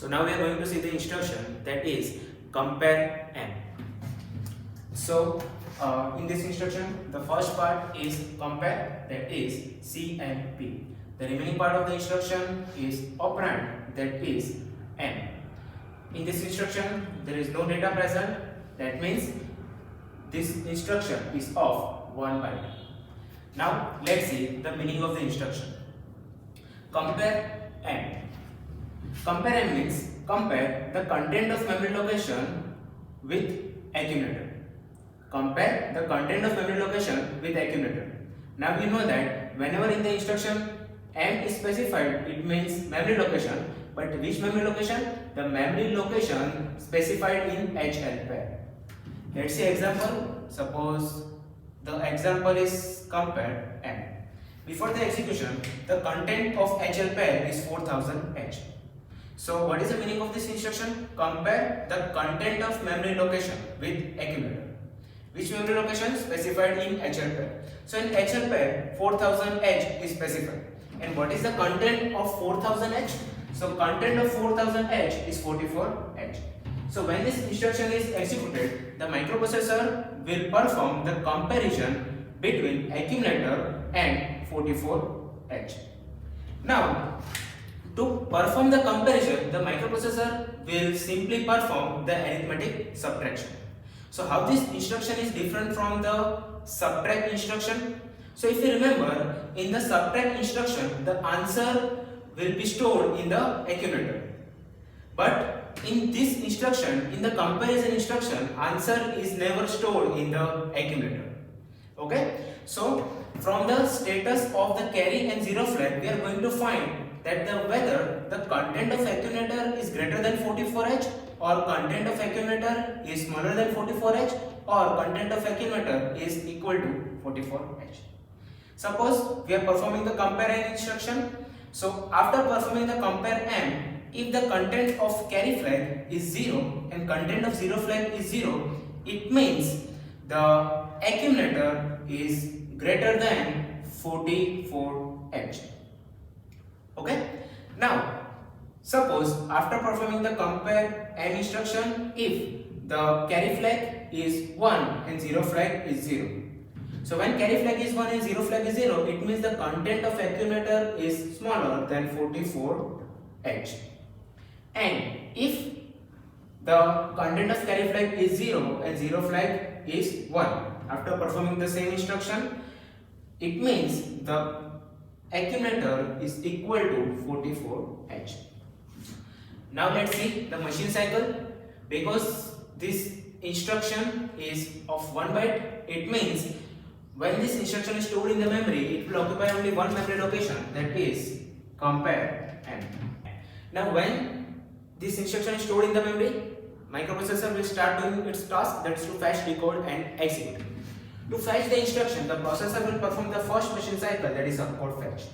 So now we are going to see the instruction that is compare m. So in this instruction, the first part is compare, that is C and P. The remaining part of the instruction is operand, that is m. In this instruction, there is no data present. That means this instruction is of 1 byte. Now let's see the meaning of the instruction. Compare m. Compare m means compare the content of memory location with accumulator. Compare the content of memory location with accumulator. Now we know that whenever in the instruction m is specified, it means memory location. But which memory location? The memory location specified in HL pair. Let's see example. Suppose the example is compare m. Before the execution, the content of HL pair is 4000H. So what is the meaning of this instruction? Compare the content of memory location with accumulator. Which memory location? Specified in HL pair. So in HL pair, 4000H is specified. And what is the content of 4000H? So content of 4000H is 44H. So when this instruction is executed, the microprocessor will perform the comparison between accumulator and 44H. Now, to perform the comparison, the microprocessor will simply perform the arithmetic subtraction. So how this instruction is different from the subtract instruction? So if you remember, in the subtract instruction, the answer will be stored in the accumulator. But in this instruction, in the comparison instruction, answer is never stored in the accumulator. Okay? So from the status of the carry and zero flag, we are going to find that whether the content of accumulator is greater than 44H or content of accumulator is smaller than 44H or content of accumulator is equal to 44H. Suppose we are performing the compare instruction. So after performing the compare m, if the content of carry flag is 0 and content of zero flag is 0, it means the accumulator is greater than 44H. Okay. Now, suppose after performing the compare m instruction, if the carry flag is 1 and zero flag is 0. So when carry flag is 1 and zero flag is 0, it means the content of accumulator is smaller than 44H. And if the content of carry flag is 0 and zero flag is 1, after performing the same instruction, it means the accumulator is equal to 44H. Now let's see the machine cycle. Because this instruction is of 1 byte, it means when this instruction is stored in the memory, it will occupy only one memory location, that is compare m. Now when this instruction is stored in the memory, microprocessor will start doing its task, that is to fetch, decode and execute. To fetch the instruction, the processor will perform the first machine cycle, that is upward fetch.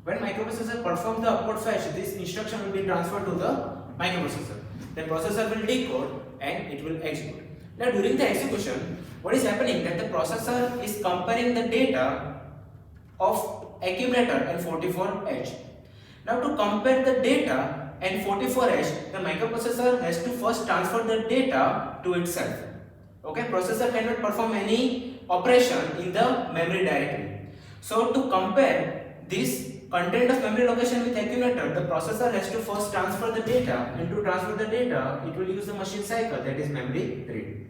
When microprocessor performs the upward fetch, this instruction will be transferred to the microprocessor. The processor will decode and it will execute. Now during the execution, what is happening that the processor is comparing the data of accumulator and 44H. Now to compare the data and 44H, the microprocessor has to first transfer the data to itself. Okay, processor cannot perform any operation in the memory directly. So to compare this content of memory location with accumulator, the processor has to first transfer the data, and to transfer the data, it will use the machine cycle, that is memory read.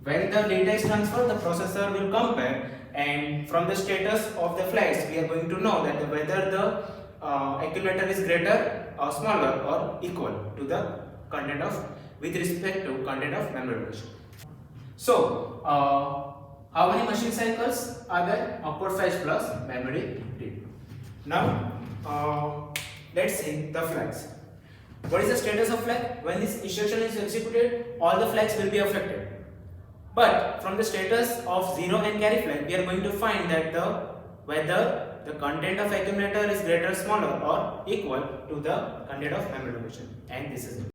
When the data is transferred, the processor will compare, and from the status of the flags, we are going to know that whether the accumulator is greater or smaller or equal to the content of, with respect to content of memory location. So, how many machine cycles are there? Upward fetch plus memory read. Now, let's see the flags. What is the status of flag? When this instruction is executed, all the flags will be affected. But from the status of 0 and carry flag, we are going to find that whether the content of accumulator is greater, smaller or equal to the content of memory location. And this is it.